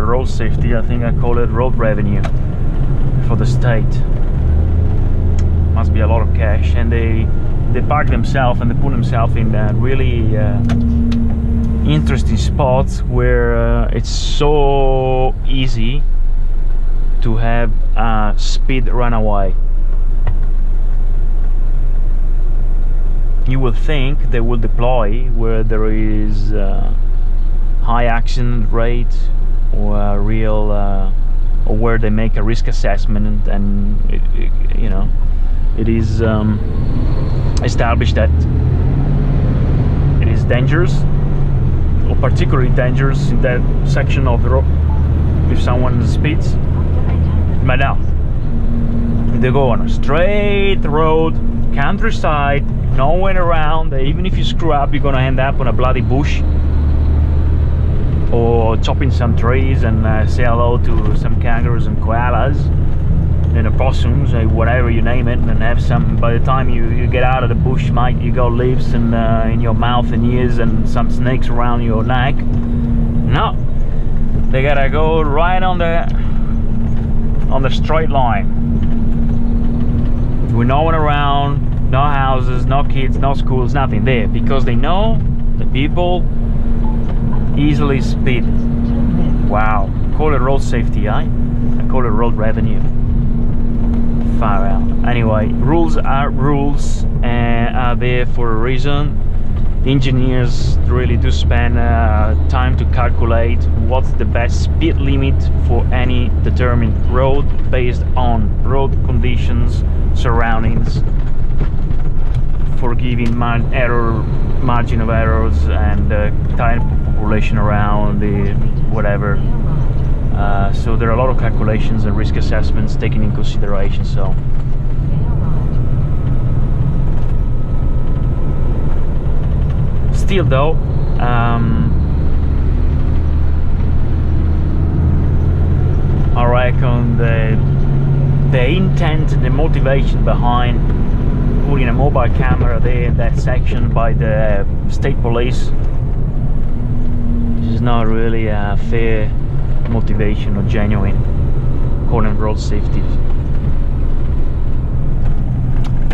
road safety. I think I call it road revenue for the state. Must be a lot of cash, and they park themselves and they put themselves in really interesting spots where it's so easy to have a speed runaway. You would think they will deploy where there is high accident rate or a real or where they make a risk assessment, and you know, it is established that it is dangerous, or particularly dangerous in that section of the road if someone speeds. But now they go on a straight road, countryside, no one around. Even if you screw up, you're gonna end up on a bloody bush or chopping some trees and say hello to some kangaroos and koalas and opossums, whatever you name it, and have some. By the time you get out of the bush, mate, you got leaves and in your mouth and ears and some snakes around your neck. No, they gotta go right on the straight line with no one around, no houses, no kids, no schools, nothing there, because they know the people easily speed. Wow, call it road safety, I call it road revenue. Far out. Anyway, rules are rules and are there for a reason. Engineers really do spend time to calculate what's the best speed limit for any determined road based on road conditions, surroundings, forgiving margin of errors, and tire population around the whatever. So there are a lot of calculations and risk assessments taken in consideration. So still though, I reckon the intent and the motivation behind putting a mobile camera there in that section by the state police is not really a fair motivation or genuine calling road safety.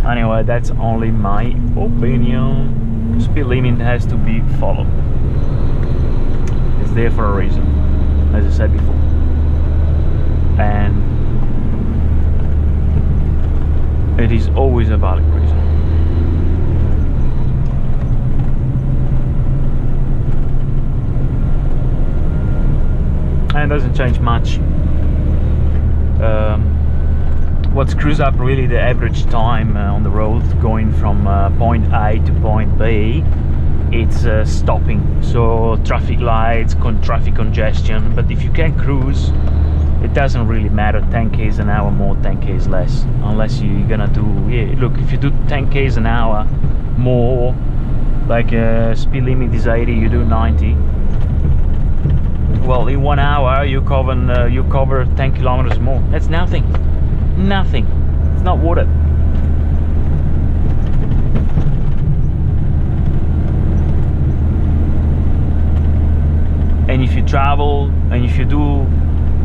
Anyway, that's only my opinion. Speed limit has to be followed. It's there for a reason, as I said before, and it is always a valid reason. And it doesn't change much. What screws up really the average time on the road going from point A to point B, it's stopping. So traffic lights, traffic congestion. But if you can cruise, it doesn't really matter 10 k's an hour more, 10 k's less, unless you're gonna do, yeah, look, if you do 10 k's an hour more, like speed limit is 80, you do 90, well, in 1 hour you cover 10 kilometers more. That's nothing. It's not worth it. And if you travel and if you do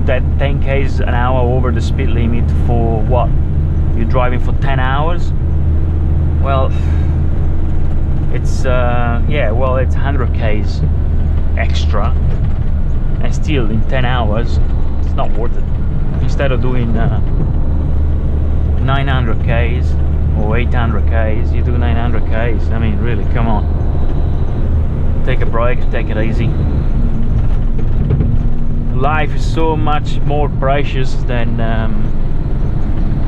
that 10 k's an hour over the speed limit for what? You're driving for 10 hours? Well, it's yeah, well, it's 100 k's extra, and still in 10 hours it's not worth it. Instead of doing 900 k's or 800 k's, you do 900 k's. I mean, really, come on, take a break, take it easy. Life is so much more precious than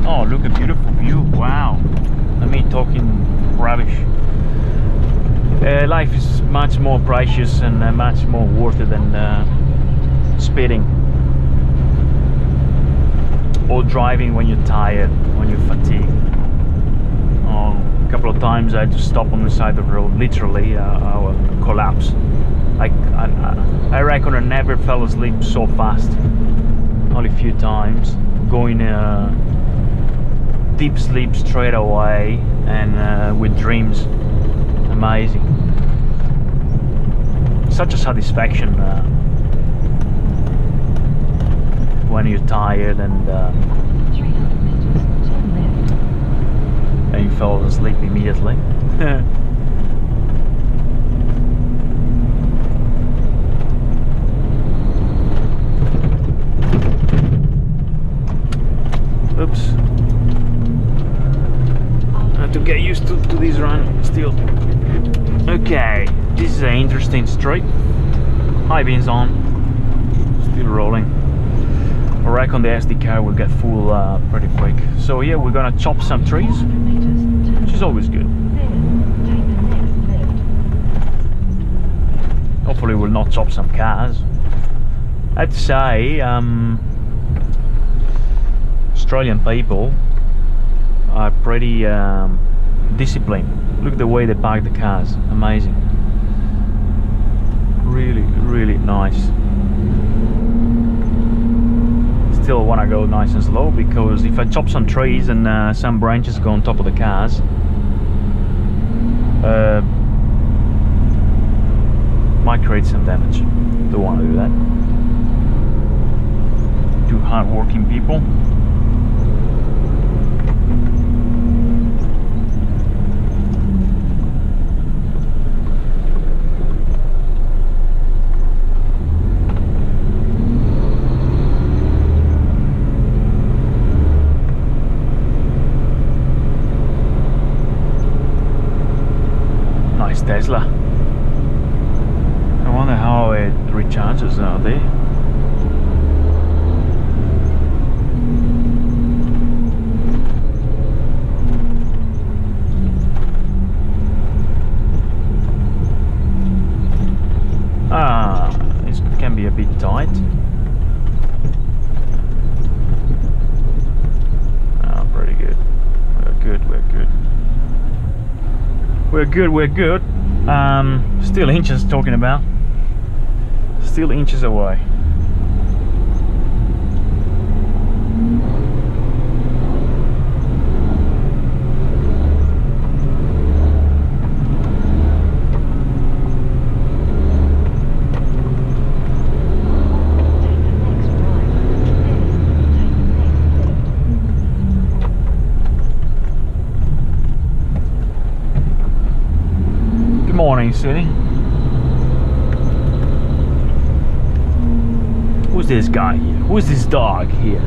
oh, look, a beautiful view. Wow, I mean, talking rubbish. Life is much more precious and much more worth it than speeding or driving when you're tired, when you're fatigued. Oh, a couple of times I had to stop on the side of the road, literally. I would collapse. I reckon I never fell asleep so fast. Only a few times. Going deep sleep straight away, and with dreams. Amazing. Such a satisfaction when you're tired and you fall asleep immediately. Oops. I have to get used to this run still. Okay, this is an interesting straight. High beams on, still rolling. I reckon the SD card will get full pretty quick. So yeah, we're gonna chop some trees, which is always good. Hopefully we'll not chop some cars. I'd say Australian people are pretty disciplined. Look at the way they park the cars, amazing. Really, really nice. Still want to go nice and slow, because if I chop some trees and some branches go on top of the cars, might create some damage. Don't want to do that. Too hard-working people. Nice Tesla. I wonder how it recharges out there. It can be a bit tight. Pretty good. We're good. Still inches talking about. Still inches away. Morning, city. Who's this guy here? Who's this dog here?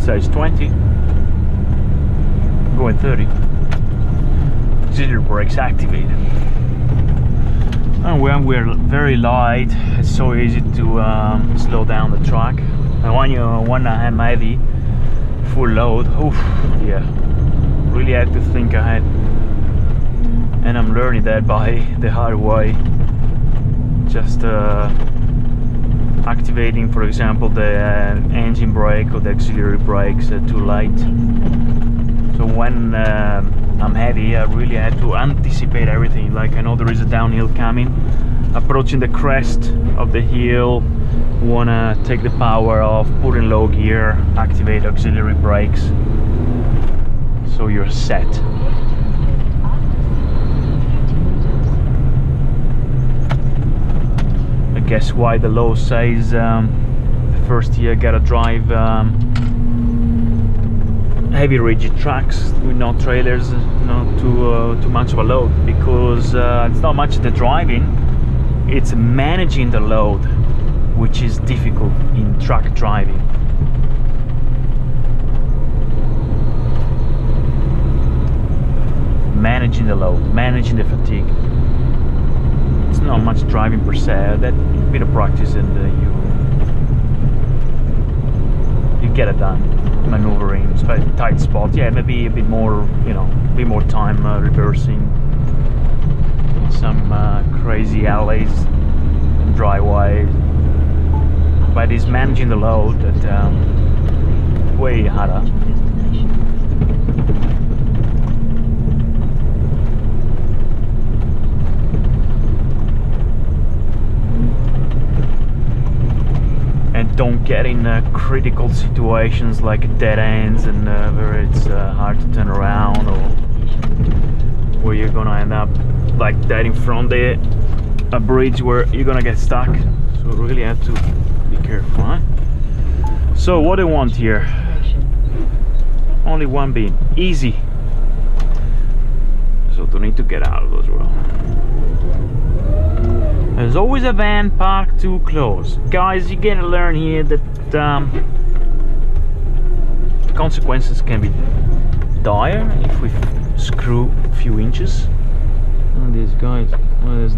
Says 20, going 30. Auxiliary brakes activated. And when we're very light, it's so easy to slow down the truck. And when I'm heavy, full load, oof, yeah, really have to think ahead. And I'm learning that by the hard way. Just activating, for example, the engine brake or the auxiliary brakes too late. So when I'm heavy, I really had to anticipate everything. Like, I know there is a downhill coming, approaching the crest of the hill, wanna take the power off, put in low gear, activate auxiliary brakes, so you're set. guess why the law says the first year gotta drive heavy rigid trucks with no trailers, not too much of a load, because it's not much the driving, it's managing the load which is difficult in truck driving. Managing the load, managing the fatigue. It's not much driving per se, that bit of practice and you get it done. Maneuvering, especially tight spots, yeah, maybe a bit more, you know, a bit more time reversing in some crazy alleys and dryways, but it's managing the load that way harder. And don't get in critical situations like dead ends and where it's hard to turn around, or where you're gonna end up like that in front of a bridge where you're gonna get stuck. So really have to be careful, huh? So what do I want here? Only one beam, easy. So don't need to get out of those as well. There's always a van parked too close. Guys, you gotta learn here that consequences can be dire if we screw a few inches. And these guys, well,